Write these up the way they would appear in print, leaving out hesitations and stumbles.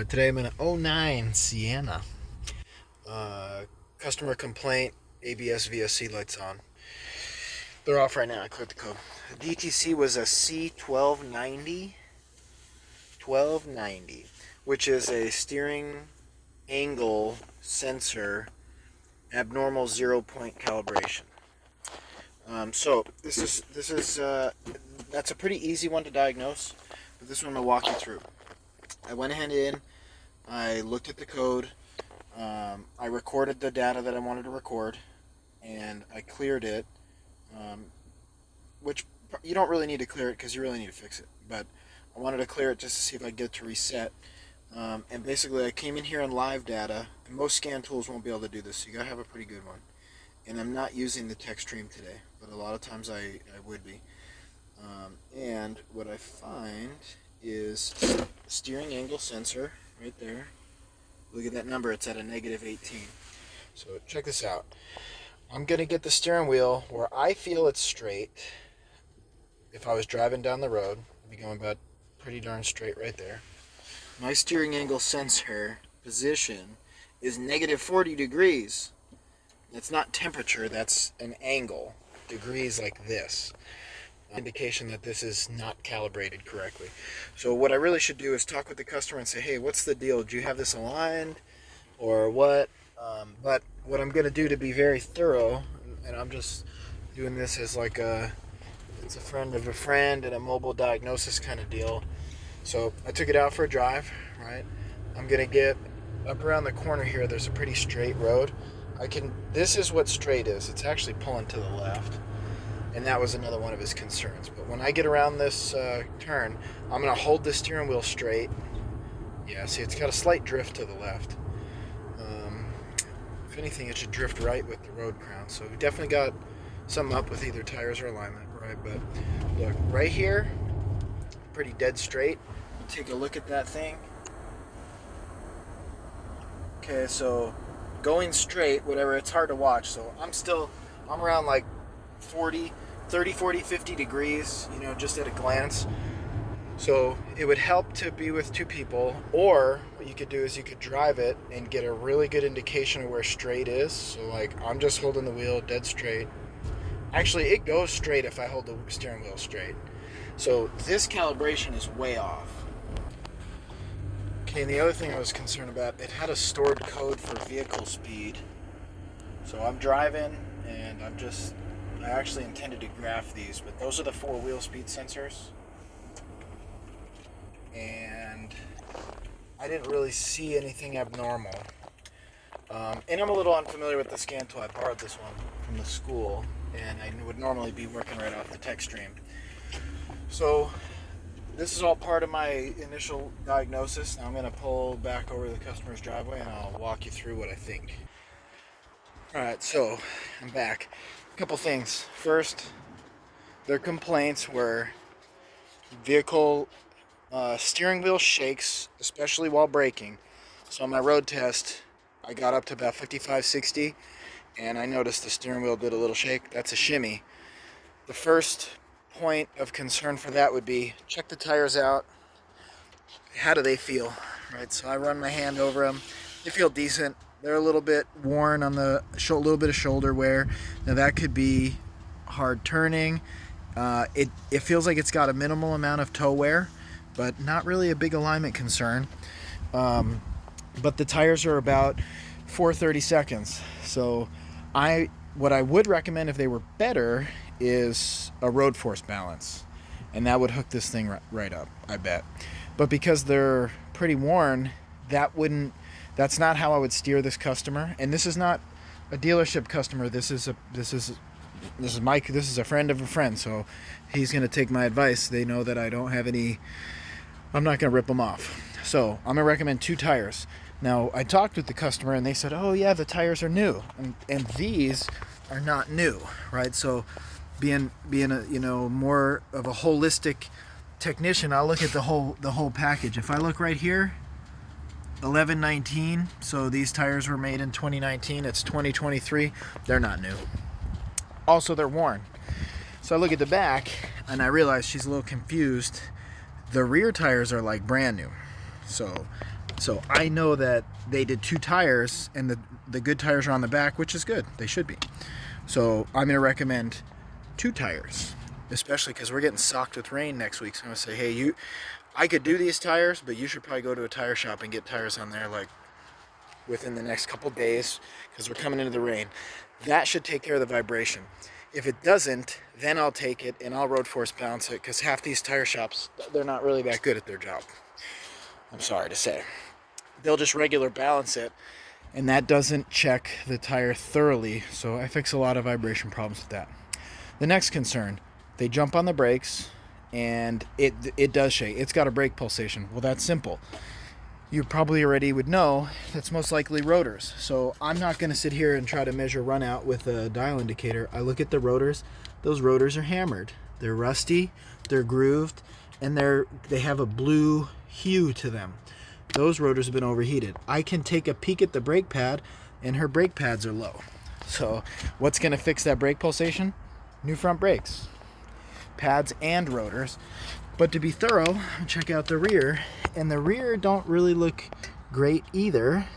Today I'm in an '09 Sienna. Customer complaint, ABS VSC lights on. They're off right now. I clicked the code. The DTC was a C1290, which is a steering angle sensor, abnormal 0 point calibration. So this is that's a pretty easy one to diagnose, but this one I'm gonna walk you through. I went ahead in, I looked at the code, I recorded the data that I wanted to record, and I cleared it, which you don't really need to clear it because you really need to fix it, but I wanted to clear it just to see if I get to reset. And basically I came in here on live data, and most scan tools won't be able to do this, so you gotta have a pretty good one. And I'm not using the text stream today, but a lot of times I would be. And what I find is steering angle sensor right there. Look at that number, it's at a -18. So check this out. I'm gonna get the steering wheel where I feel it's straight. If I was driving down the road, I'd be going about pretty darn straight right there. My steering angle sensor position is -40 degrees. That's not temperature, that's an angle. Degrees like this. Indication that this is not calibrated correctly. So what I really should do is talk with the customer and say, hey, what's the deal? Do you have this aligned or what? But what I'm going to do to be very thorough, and I'm just doing this as like it's a friend of a friend and a mobile diagnosis kind of deal. So I took it out for a drive, right? I'm going to get up around the corner here. There's a pretty straight road. This is what straight is. It's actually pulling to the left. And that was another one of his concerns. But when I get around this turn, I'm going to hold the steering wheel straight. Yeah, see, it's got a slight drift to the left. If anything, it should drift right with the road crown. So we definitely got something up with either tires or alignment, right? But look, right here, pretty dead straight. Take a look at that thing. Okay, so going straight, whatever, it's hard to watch. So I'm around like 30, 40, 50 degrees, just at a glance. So it would help to be with two people, or what you could do is you could drive it and get a really good indication of where straight is. So like I'm just holding the wheel dead straight. Actually, it goes straight if I hold the steering wheel straight. So this calibration is way off. Okay, and the other thing I was concerned about, it had a stored code for vehicle speed. So I'm driving and I actually intended to graph these, but those are the 4-wheel speed sensors. And I didn't really see anything abnormal. And I'm a little unfamiliar with the scan tool. I borrowed this one from the school, and I would normally be working right off the text stream. So this is all part of my initial diagnosis. Now I'm going to pull back over the customer's driveway and I'll walk you through what I think. Alright, so I'm back. A couple things. First, their complaints were vehicle steering wheel shakes, especially while braking. So on my road test, I got up to about 55, 60, and I noticed the steering wheel did a little shake. That's a shimmy. The first point of concern for that would be check the tires out. How do they feel? Right, so I run my hand over them. They feel decent. They're a little bit worn on the little bit of shoulder wear. Now that could be hard turning. It feels like it's got a minimal amount of toe wear, but not really a big alignment concern. But the tires are about 430 seconds. So what I would recommend if they were better is a road force balance, and that would hook this thing right up, I bet. But because they're pretty worn, that's not how I would steer this customer. And this is not a dealership customer. This is Mike. This is a friend of a friend. So he's going to take my advice. They know that I don't have any. I'm not going to rip them off. So I'm going to recommend 2 tires. Now I talked with the customer and they said, "Oh yeah, the tires are new," and these are not new, right? So being a more of a holistic technician, I'll look at the whole package. If I look right here, 11/19, so these tires were made in 2019, it's 2023, they're not new. Also, they're worn. So I look at the back and I realize she's a little confused. The rear tires are like brand new. So So I know that they did 2 tires, and the good tires are on the back, which is good. They should be. So I'm going to recommend 2 tires, especially because we're getting socked with rain next week. So I'm going to say, hey, I could do these tires, but you should probably go to a tire shop and get tires on there like within the next couple days, because we're coming into the rain. That should take care of the vibration. If it doesn't, then I'll take it and I'll road force balance it, because half these tire shops, they're not really that good at their job. I'm sorry to say. They'll just regular balance it, and that doesn't check the tire thoroughly, so I fix a lot of vibration problems with that. The next concern, they jump on the brakes and it does shake. It's got a brake pulsation. Well, that's simple. You probably already would know that's most likely rotors. So I'm not going to sit here and try to measure run out with a dial indicator. I look at the rotors. Those rotors are hammered. They're rusty, they're grooved, and they have a blue hue to them. Those rotors have been overheated. I can take a peek at the brake pad, and her brake pads are low. So what's going to fix that brake pulsation? New front brakes, pads and rotors. But to be thorough, check out the rear, and the rear don't really look great either.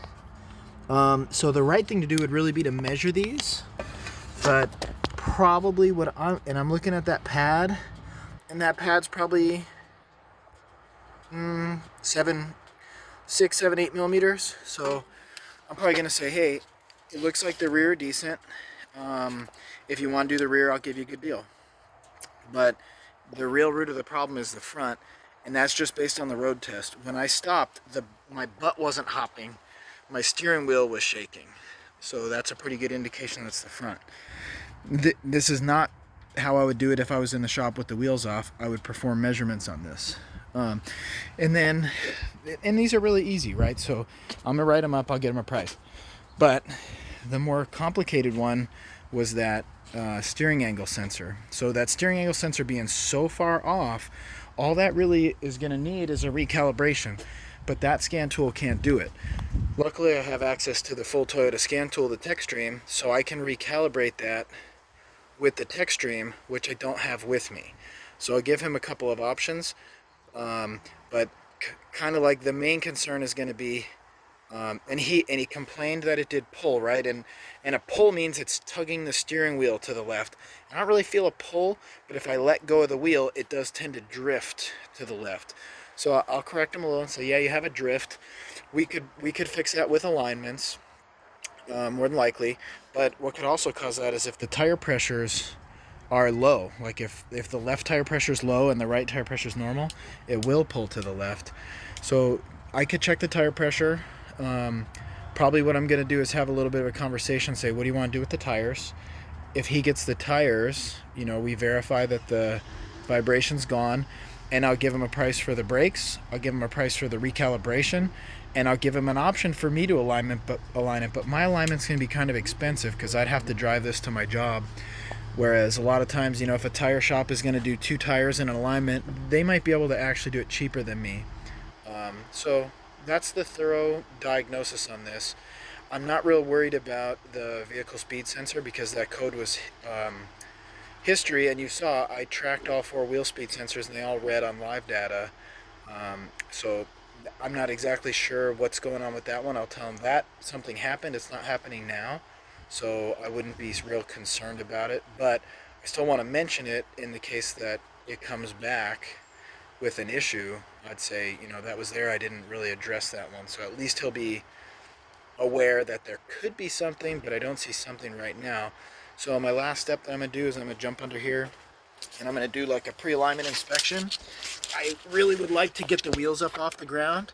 So the right thing to do would really be to measure these, but probably I'm looking at that pad, and that pad's probably 6, 7, 8 millimeters. So I'm probably gonna say, hey, it looks like the rear decent. If you want to do the rear, I'll give you a good deal. But the real root of the problem is the front, and that's just based on the road test. When I stopped, my butt wasn't hopping, my steering wheel was shaking. So that's a pretty good indication that's the front. This is not how I would do it if I was in the shop with the wheels off. I would perform measurements on this. And these are really easy, right? So I'm gonna write them up, I'll get them a price. But the more complicated one was that steering angle sensor. So that steering angle sensor being so far off, all that really is going to need is a recalibration, but that scan tool can't do it. Luckily, I have access to the full Toyota scan tool, the TechStream, so I can recalibrate that with the TechStream, which I don't have with me. So I'll give him a couple of options, but kind of like the main concern is going to be, and he complained that it did pull, right? And a pull means it's tugging the steering wheel to the left. I don't really feel a pull, but if I let go of the wheel, it does tend to drift to the left. So I'll correct him a little and say, yeah, you have a drift. We could fix that with alignments, more than likely. But what could also cause that is if the tire pressures are low. Like if the left tire pressure is low and the right tire pressure is normal, it will pull to the left. So I could check the tire pressure. Probably what I'm going to do is have a little bit of a conversation, say, what do you want to do with the tires? If he gets the tires, we verify that the vibration's gone, and I'll give him a price for the brakes, I'll give him a price for the recalibration, and I'll give him an option for me to align it, but my alignment's going to be kind of expensive because I'd have to drive this to my job. Whereas a lot of times, if a tire shop is going to do 2 tires in an alignment, they might be able to actually do it cheaper than me. So that's the thorough diagnosis on this. I'm not real worried about the vehicle speed sensor because that code was history, and you saw I tracked all 4 wheel speed sensors and they all read on live data. So I'm not exactly sure what's going on with that one. I'll tell him that something happened. It's not happening now, so I wouldn't be real concerned about it. But I still want to mention it in the case that it comes back with an issue. I'd say, that was there. I didn't really address that one. So at least he'll be aware that there could be something, but I don't see something right now. So my last step that I'm going to do is I'm going to jump under here and I'm going to do like a pre-alignment inspection. I really would like to get the wheels up off the ground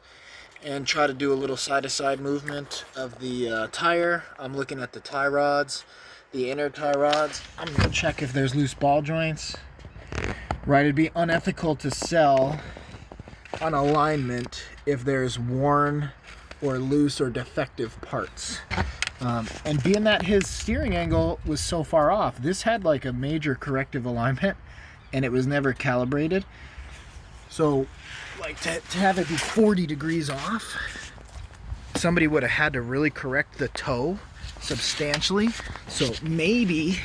and try to do a little side-to-side movement of the tire. I'm looking at the tie rods, the inner tie rods. I'm going to check if there's loose ball joints. Right, it'd be unethical to sell an alignment if there's worn or loose or defective parts. And being that his steering angle was so far off, this had like a major corrective alignment and it was never calibrated. So like to have it be 40 degrees off, somebody would have had to really correct the toe substantially. So maybe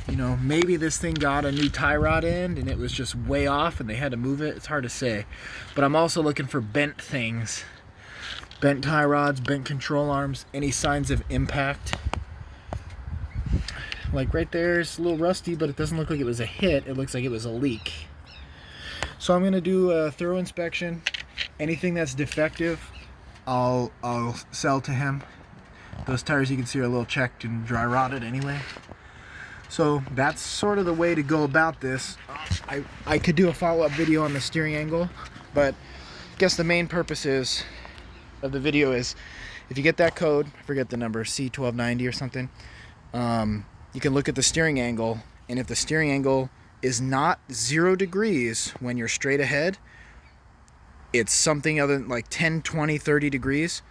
this thing got a new tie rod end and it was just way off and they had to move it. It's hard to say. But I'm also looking for bent things bent tie rods, bent control arms, any signs of impact. Like right there, it's a little rusty, but it doesn't look like it was a hit. It looks like it was a leak. So I'm going to do a thorough inspection. Anything that's defective, I'll sell to him. Those tires you can see are a little checked and dry rotted anyway. So that's sort of the way to go about this. I could do a follow-up video on the steering angle, but I guess the main purpose of the video is, if you get that code, I forget the number, C1290 or something, you can look at the steering angle, and if the steering angle is not 0 degrees when you're straight ahead, it's something other than like 10, 20, 30 degrees,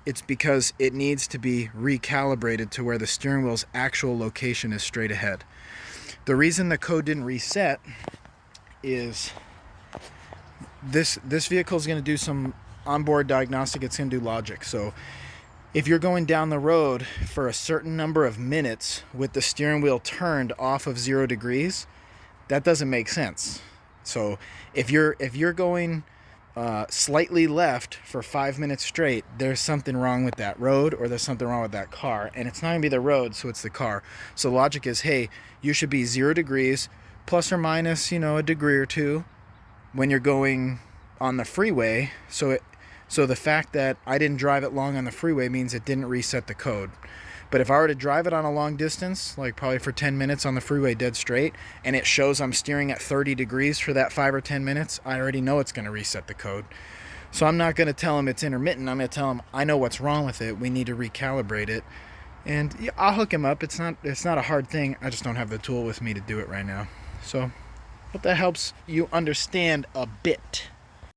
it's because it needs to be recalibrated to where the steering wheel's actual location is straight ahead. The reason the code didn't reset is this vehicle is going to do some onboard diagnostic. It's going to do logic. So if you're going down the road for a certain number of minutes with the steering wheel turned off of 0 degrees, that doesn't make sense. So if you're going slightly left for 5 minutes straight, there's something wrong with that road, or there's something wrong with that car, and it's not going to be the road, so it's the car. So the logic is, hey, you should be 0 degrees plus or minus, a degree or two when you're going on the freeway. So the fact that I didn't drive it long on the freeway means it didn't reset the code. But if I were to drive it on a long distance, like probably for 10 minutes on the freeway dead straight, and it shows I'm steering at 30 degrees for that 5 or 10 minutes, I already know it's going to reset the code. So I'm not going to tell him it's intermittent. I'm going to tell him I know what's wrong with it. We need to recalibrate it. And yeah, I'll hook him up. It's not a hard thing. I just don't have the tool with me to do it right now. So hope that helps you understand a bit.